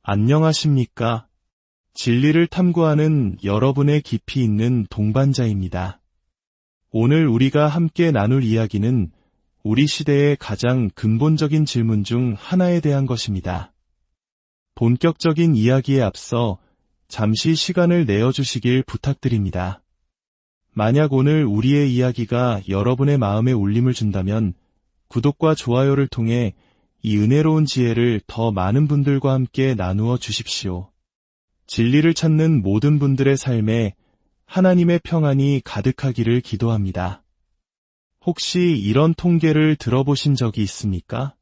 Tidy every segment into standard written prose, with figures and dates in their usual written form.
안녕하십니까? 진리를 탐구하는 여러분의 깊이 있는 동반자입니다. 오늘 우리가 함께 나눌 이야기는 우리 시대의 가장 근본적인 질문 중 하나에 대한 것입니다. 본격적인 이야기에 앞서 잠시 시간을 내어주시길 부탁드립니다. 만약 오늘 우리의 이야기가 여러분의 마음에 울림을 준다면 구독과 좋아요를 통해 이 은혜로운 지혜를 더 많은 분들과 함께 나누어 주십시오. 진리를 찾는 모든 분들의 삶에 하나님의 평안이 가득하기를 기도합니다. 혹시 이런 통계를 들어보신 적이 있습니까?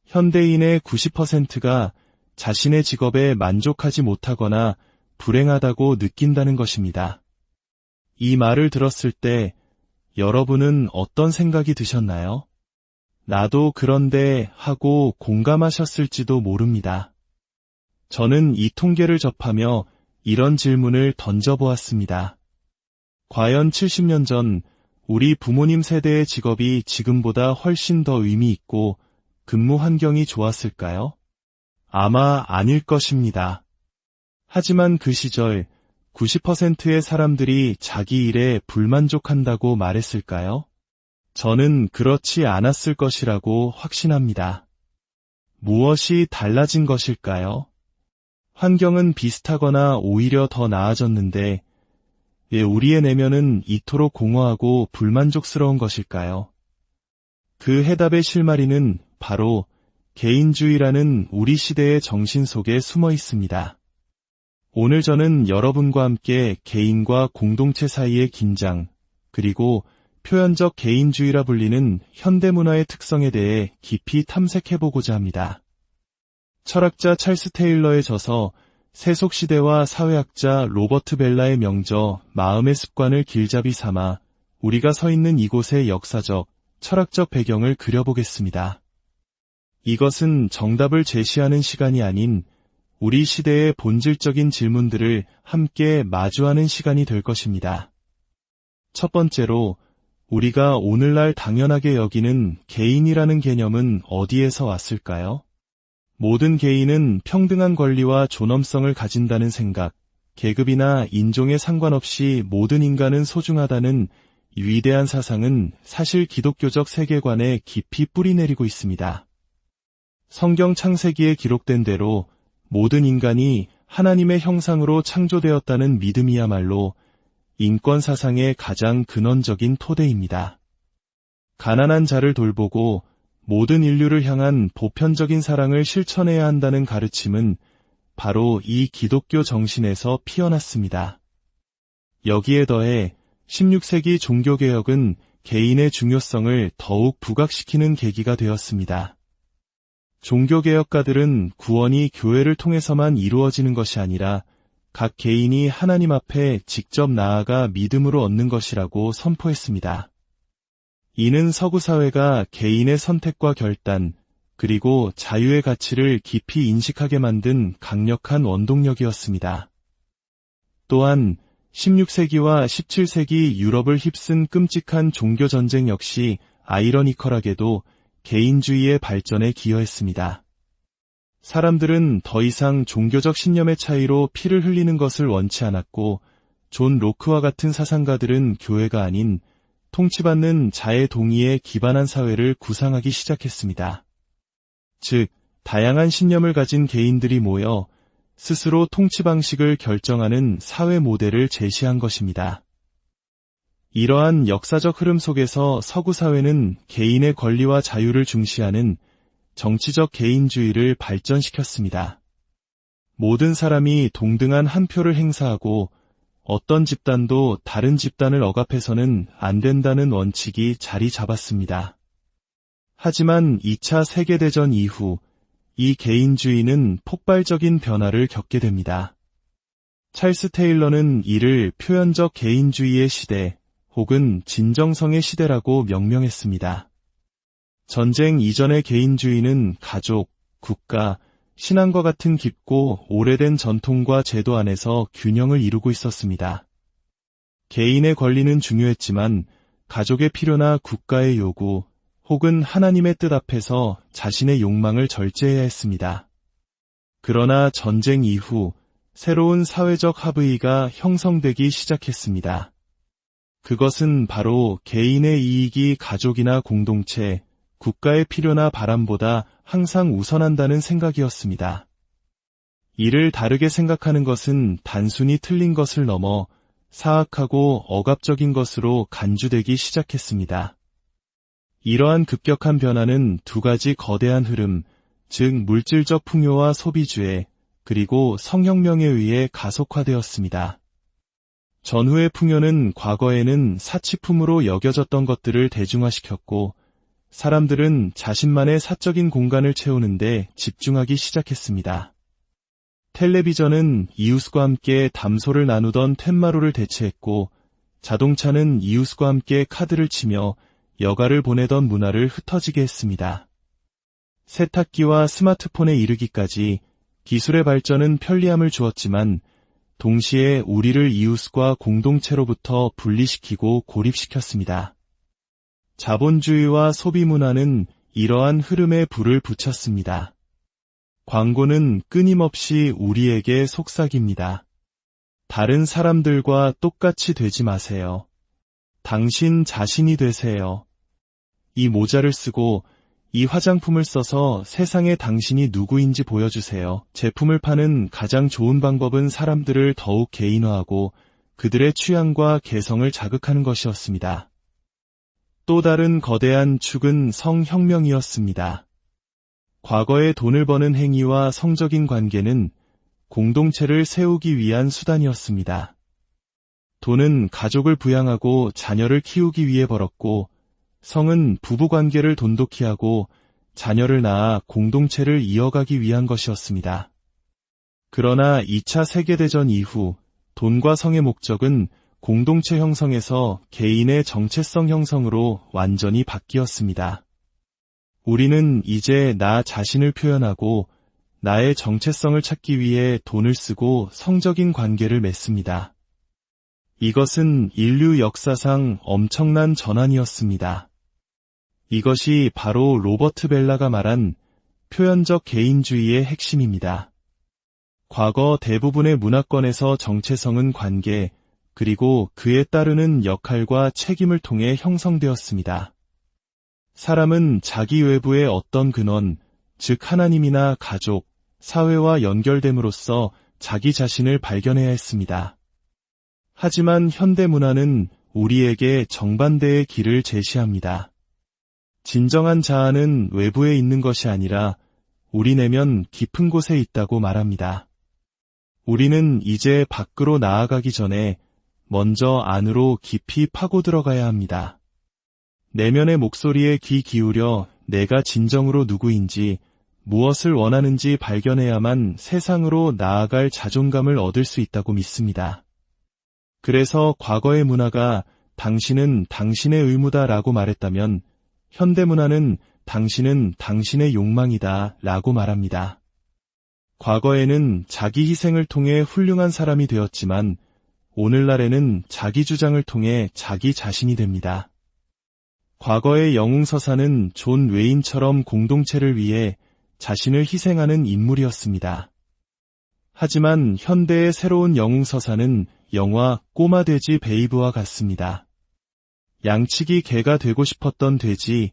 현대인의 90%가 자신의 직업에 만족하지 못하거나 불행하다고 느낀다는 것입니다. 이 말을 들었을 때 여러분은 어떤 생각이 드셨나요? 나도 그런데 하고 공감하셨을지도 모릅니다. 저는 이 통계를 접하며 이런 질문을 던져보았습니다. 과연 70년 전 우리 부모님 세대의 직업이 지금보다 훨씬 더 의미 있고 근무 환경이 좋았을까요? 아마 아닐 것입니다. 하지만 그 시절 90%의 사람들이 자기 일에 불만족한다고 말했을까요? 저는 그렇지 않았을 것이라고 확신합니다. 무엇이 달라진 것일까요? 환경은 비슷하거나 오히려 더 나아졌는데 왜 우리의 내면은 이토록 공허하고 불만족스러운 것일까요? 그 해답의 실마리는 바로 개인주의라는 우리 시대의 정신 속에 숨어 있습니다. 오늘 저는 여러분과 함께 개인과 공동체 사이의 긴장, 그리고 표현적 개인주의라 불리는 현대문화의 특성에 대해 깊이 탐색해보고자 합니다. 철학자 찰스 테일러의 저서 세속시대와 사회학자 로버트 벨라의 명저 마음의 습관을 길잡이 삼아 우리가 서 있는 이곳의 역사적, 철학적 배경을 그려보겠습니다. 이것은 정답을 제시하는 시간이 아닌 우리 시대의 본질적인 질문들을 함께 마주하는 시간이 될 것입니다. 첫 번째로 우리가 오늘날 당연하게 여기는 개인이라는 개념은 어디에서 왔을까요? 모든 개인은 평등한 권리와 존엄성을 가진다는 생각, 계급이나 인종에 상관없이 모든 인간은 소중하다는 위대한 사상은 사실 기독교적 세계관에 깊이 뿌리내리고 있습니다. 성경 창세기에 기록된 대로 모든 인간이 하나님의 형상으로 창조되었다는 믿음이야말로 인권 사상의 가장 근원적인 토대입니다. 가난한 자를 돌보고 모든 인류를 향한 보편적인 사랑을 실천해야 한다는 가르침은 바로 이 기독교 정신에서 피어났습니다. 여기에 더해 16세기 종교개혁은 개인의 중요성을 더욱 부각시키는 계기가 되었습니다. 종교개혁가들은 구원이 교회를 통해서만 이루어지는 것이 아니라 각 개인이 하나님 앞에 직접 나아가 믿음으로 얻는 것이라고 선포했습니다. 이는 서구 사회가 개인의 선택과 결단, 그리고 자유의 가치를 깊이 인식하게 만든 강력한 원동력이었습니다. 또한 16세기와 17세기 유럽을 휩쓴 끔찍한 종교전쟁 역시 아이러니컬하게도 개인주의의 발전에 기여했습니다. 사람들은 더 이상 종교적 신념의 차이로 피를 흘리는 것을 원치 않았고 존 로크와 같은 사상가들은 교회가 아닌 통치받는 자의 동의에 기반한 사회를 구상하기 시작했습니다. 즉, 다양한 신념을 가진 개인들이 모여 스스로 통치 방식을 결정하는 사회 모델을 제시한 것입니다. 이러한 역사적 흐름 속에서 서구 사회는 개인의 권리와 자유를 중시하는 정치적 개인주의를 발전시켰습니다. 모든 사람이 동등한 한 표를 행사하고 어떤 집단도 다른 집단을 억압해서는 안 된다는 원칙이 자리 잡았습니다. 하지만 2차 세계대전 이후 이 개인주의는 폭발적인 변화를 겪게 됩니다. 찰스 테일러는 이를 표현적 개인주의의 시대 혹은 진정성의 시대라고 명명했습니다. 전쟁 이전의 개인주의는 가족, 국가, 신앙과 같은 깊고 오래된 전통과 제도 안에서 균형을 이루고 있었습니다. 개인의 권리는 중요했지만 가족의 필요나 국가의 요구 혹은 하나님의 뜻 앞에서 자신의 욕망을 절제해야 했습니다. 그러나 전쟁 이후 새로운 사회적 합의가 형성되기 시작했습니다. 그것은 바로 개인의 이익이 가족이나 공동체, 국가의 필요나 바람보다 항상 우선한다는 생각이었습니다. 이를 다르게 생각하는 것은 단순히 틀린 것을 넘어 사악하고 억압적인 것으로 간주되기 시작했습니다. 이러한 급격한 변화는 두 가지 거대한 흐름, 즉 물질적 풍요와 소비주의, 그리고 성혁명에 의해 가속화되었습니다. 전후의 풍요는 과거에는 사치품으로 여겨졌던 것들을 대중화시켰고, 사람들은 자신만의 사적인 공간을 채우는데 집중하기 시작했습니다. 텔레비전은 이웃과 함께 담소를 나누던 툇마루를 대체했고, 자동차는 이웃과 함께 카드를 치며 여가를 보내던 문화를 흩어지게 했습니다. 세탁기와 스마트폰에 이르기까지 기술의 발전은 편리함을 주었지만 동시에 우리를 이웃과 공동체로부터 분리시키고 고립시켰습니다. 자본주의와 소비문화는 이러한 흐름에 불을 붙였습니다. 광고는 끊임없이 우리에게 속삭입니다. 다른 사람들과 똑같이 되지 마세요. 당신 자신이 되세요. 이 모자를 쓰고 이 화장품을 써서 세상에 당신이 누구인지 보여주세요. 제품을 파는 가장 좋은 방법은 사람들을 더욱 개인화하고 그들의 취향과 개성을 자극하는 것이었습니다. 또 다른 거대한 축은 성혁명이었습니다. 과거의 돈을 버는 행위와 성적인 관계는 공동체를 세우기 위한 수단이었습니다. 돈은 가족을 부양하고 자녀를 키우기 위해 벌었고, 성은 부부관계를 돈독히 하고 자녀를 낳아 공동체를 이어가기 위한 것이었습니다. 그러나 2차 세계대전 이후 돈과 성의 목적은 공동체 형성에서 개인의 정체성 형성으로 완전히 바뀌었습니다. 우리는 이제 나 자신을 표현하고 나의 정체성을 찾기 위해 돈을 쓰고 성적인 관계를 맺습니다. 이것은 인류 역사상 엄청난 전환이었습니다. 이것이 바로 로버트 벨라가 말한 표현적 개인주의의 핵심입니다. 과거 대부분의 문화권에서 정체성은 관계, 그리고 그에 따르는 역할과 책임을 통해 형성되었습니다. 사람은 자기 외부의 어떤 근원, 즉 하나님이나 가족, 사회와 연결됨으로써 자기 자신을 발견해야 했습니다. 하지만 현대 문화는 우리에게 정반대의 길을 제시합니다. 진정한 자아는 외부에 있는 것이 아니라 우리 내면 깊은 곳에 있다고 말합니다. 우리는 이제 밖으로 나아가기 전에 먼저 안으로 깊이 파고 들어가야 합니다. 내면의 목소리에 귀 기울여 내가 진정으로 누구인지, 무엇을 원하는지 발견해야만 세상으로 나아갈 자존감을 얻을 수 있다고 믿습니다. 그래서 과거의 문화가 당신은 당신의 의무다라고 말했다면 현대 문화는 당신은 당신의 욕망이다 라고 말합니다. 과거에는 자기 희생을 통해 훌륭한 사람이 되었지만 오늘날에는 자기 주장을 통해 자기 자신이 됩니다. 과거의 영웅서사는 존 웨인처럼 공동체를 위해 자신을 희생하는 인물이었습니다. 하지만 현대의 새로운 영웅서사는 영화 꼬마 돼지 베이브와 같습니다. 양치기 개가 되고 싶었던 돼지,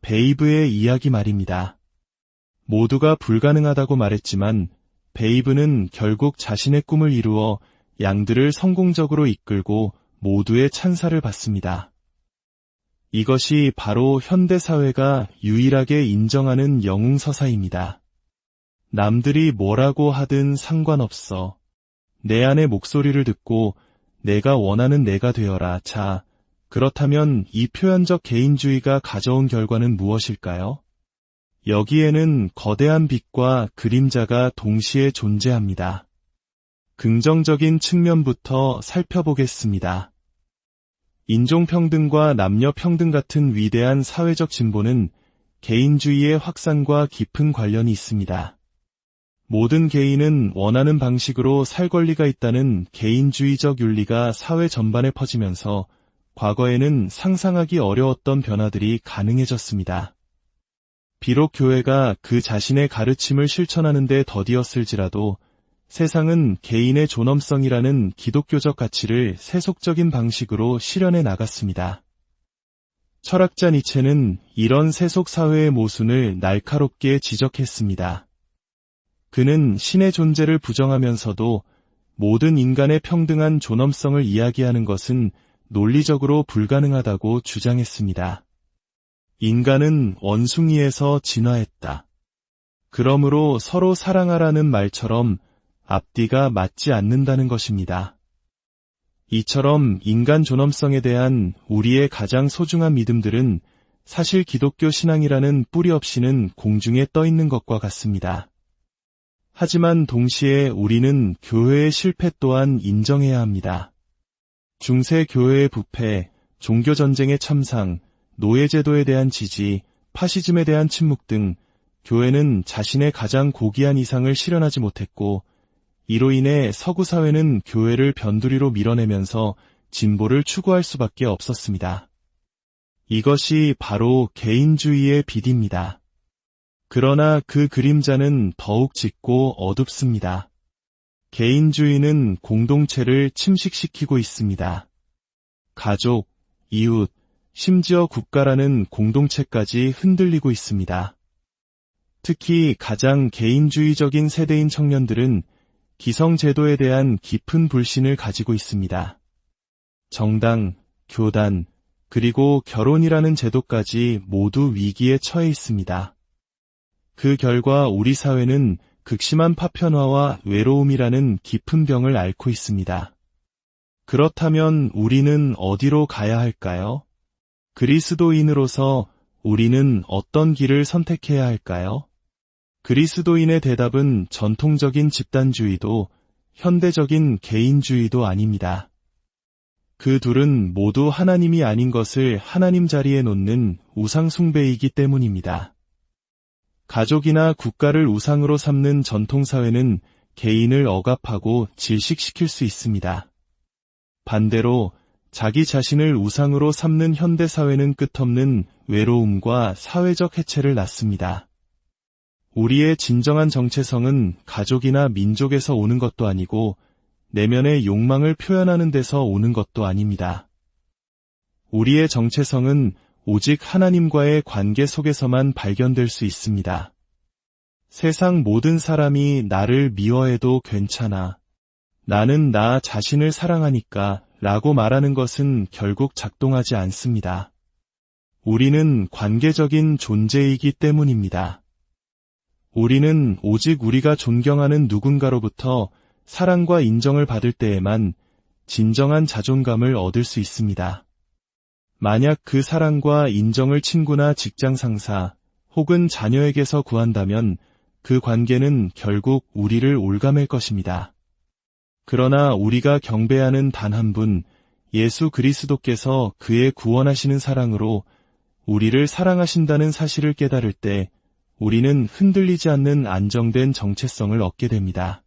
베이브의 이야기 말입니다. 모두가 불가능하다고 말했지만 베이브는 결국 자신의 꿈을 이루어 양들을 성공적으로 이끌고 모두의 찬사를 받습니다. 이것이 바로 현대사회가 유일하게 인정하는 영웅서사입니다. 남들이 뭐라고 하든 상관없어. 내 안의 목소리를 듣고 내가 원하는 내가 되어라. 자, 그렇다면 이 표현적 개인주의가 가져온 결과는 무엇일까요? 여기에는 거대한 빛과 그림자가 동시에 존재합니다. 긍정적인 측면부터 살펴보겠습니다. 인종평등과 남녀평등 같은 위대한 사회적 진보는 개인주의의 확산과 깊은 관련이 있습니다. 모든 개인은 원하는 방식으로 살 권리가 있다는 개인주의적 윤리가 사회 전반에 퍼지면서 과거에는 상상하기 어려웠던 변화들이 가능해졌습니다. 비록 교회가 그 자신의 가르침을 실천하는 데 더디었을지라도 세상은 개인의 존엄성이라는 기독교적 가치를 세속적인 방식으로 실현해 나갔습니다. 철학자 니체는 이런 세속 사회의 모순을 날카롭게 지적했습니다. 그는 신의 존재를 부정하면서도 모든 인간의 평등한 존엄성을 이야기하는 것은 논리적으로 불가능하다고 주장했습니다. 인간은 원숭이에서 진화했다. 그러므로 서로 사랑하라는 말처럼 앞뒤가 맞지 않는다는 것입니다. 이처럼 인간 존엄성에 대한 우리의 가장 소중한 믿음들은 사실 기독교 신앙이라는 뿌리 없이는 공중에 떠 있는 것과 같습니다. 하지만 동시에 우리는 교회의 실패 또한 인정해야 합니다. 중세 교회의 부패, 종교전쟁의 참상, 노예제도에 대한 지지, 파시즘에 대한 침묵 등 교회는 자신의 가장 고귀한 이상을 실현하지 못했고 이로 인해 서구 사회는 교회를 변두리로 밀어내면서 진보를 추구할 수밖에 없었습니다. 이것이 바로 개인주의의 빛입니다. 그러나 그 그림자는 더욱 짙고 어둡습니다. 개인주의는 공동체를 침식시키고 있습니다. 가족, 이웃, 심지어 국가라는 공동체까지 흔들리고 있습니다. 특히 가장 개인주의적인 세대인 청년들은 기성제도에 대한 깊은 불신을 가지고 있습니다. 정당, 교단, 그리고 결혼이라는 제도까지 모두 위기에 처해 있습니다. 그 결과 우리 사회는 극심한 파편화와 외로움이라는 깊은 병을 앓고 있습니다. 그렇다면 우리는 어디로 가야 할까요? 그리스도인으로서 우리는 어떤 길을 선택해야 할까요? 그리스도인의 대답은 전통적인 집단주의도 현대적인 개인주의도 아닙니다. 그 둘은 모두 하나님이 아닌 것을 하나님 자리에 놓는 우상숭배이기 때문입니다. 가족이나 국가를 우상으로 삼는 전통사회는 개인을 억압하고 질식시킬 수 있습니다. 반대로 자기 자신을 우상으로 삼는 현대사회는 끝없는 외로움과 사회적 해체를 낳습니다. 우리의 진정한 정체성은 가족이나 민족에서 오는 것도 아니고 내면의 욕망을 표현하는 데서 오는 것도 아닙니다. 우리의 정체성은 오직 하나님과의 관계 속에서만 발견될 수 있습니다. 세상 모든 사람이 나를 미워해도 괜찮아. 나는 나 자신을 사랑하니까 라고 말하는 것은 결국 작동하지 않습니다. 우리는 관계적인 존재이기 때문입니다. 우리는 오직 우리가 존경하는 누군가로부터 사랑과 인정을 받을 때에만 진정한 자존감을 얻을 수 있습니다. 만약 그 사랑과 인정을 친구나 직장 상사 혹은 자녀에게서 구한다면 그 관계는 결국 우리를 올가맬 것입니다. 그러나 우리가 경배하는 단 한 분, 예수 그리스도께서 그의 구원하시는 사랑으로 우리를 사랑하신다는 사실을 깨달을 때 우리는 흔들리지 않는 안정된 정체성을 얻게 됩니다.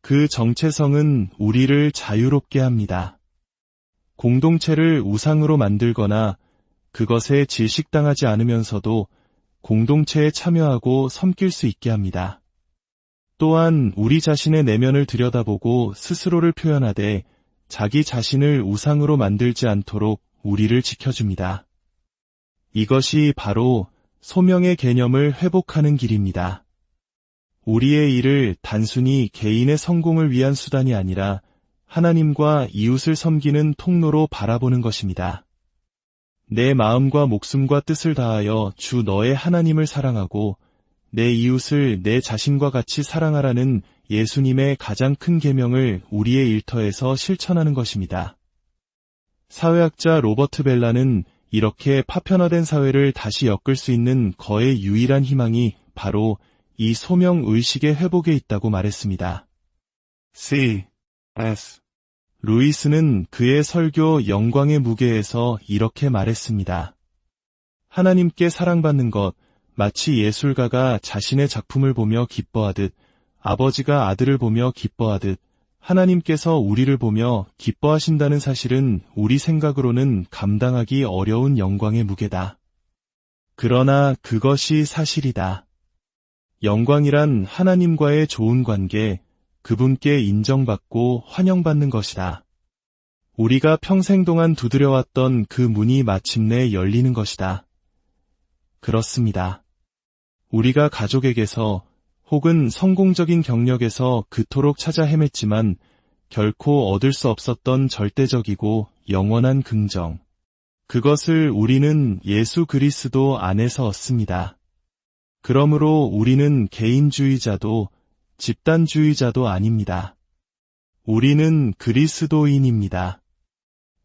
그 정체성은 우리를 자유롭게 합니다. 공동체를 우상으로 만들거나 그것에 질식당하지 않으면서도 공동체에 참여하고 섬길 수 있게 합니다. 또한 우리 자신의 내면을 들여다보고 스스로를 표현하되 자기 자신을 우상으로 만들지 않도록 우리를 지켜줍니다. 이것이 바로 소명의 개념을 회복하는 길입니다. 우리의 일을 단순히 개인의 성공을 위한 수단이 아니라 하나님과 이웃을 섬기는 통로로 바라보는 것입니다. 내 마음과 목숨과 뜻을 다하여 주 너의 하나님을 사랑하고 내 이웃을 내 자신과 같이 사랑하라는 예수님의 가장 큰 계명을 우리의 일터에서 실천하는 것입니다. 사회학자 로버트 벨라는 이렇게 파편화된 사회를 다시 엮을 수 있는 거의 유일한 희망이 바로 이 소명의식의 회복에 있다고 말했습니다. C.S. 루이스는 그의 설교 영광의 무게에서 이렇게 말했습니다. 하나님께 사랑받는 것, 마치 예술가가 자신의 작품을 보며 기뻐하듯 아버지가 아들을 보며 기뻐하듯 하나님께서 우리를 보며 기뻐하신다는 사실은 우리 생각으로는 감당하기 어려운 영광의 무게다. 그러나 그것이 사실이다. 영광이란 하나님과의 좋은 관계, 그분께 인정받고 환영받는 것이다. 우리가 평생 동안 두드려왔던 그 문이 마침내 열리는 것이다. 그렇습니다. 우리가 가족에게서 혹은 성공적인 경력에서 그토록 찾아 헤맸지만 결코 얻을 수 없었던 절대적이고 영원한 긍정. 그것을 우리는 예수 그리스도 안에서 얻습니다. 그러므로 우리는 개인주의자도 집단주의자도 아닙니다. 우리는 그리스도인입니다.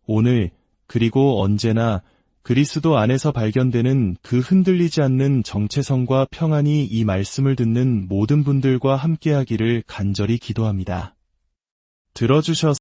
오늘 그리고 언제나 그리스도 안에서 발견되는 그 흔들리지 않는 정체성과 평안이 이 말씀을 듣는 모든 분들과 함께하기를 간절히 기도합니다. 들어주셔서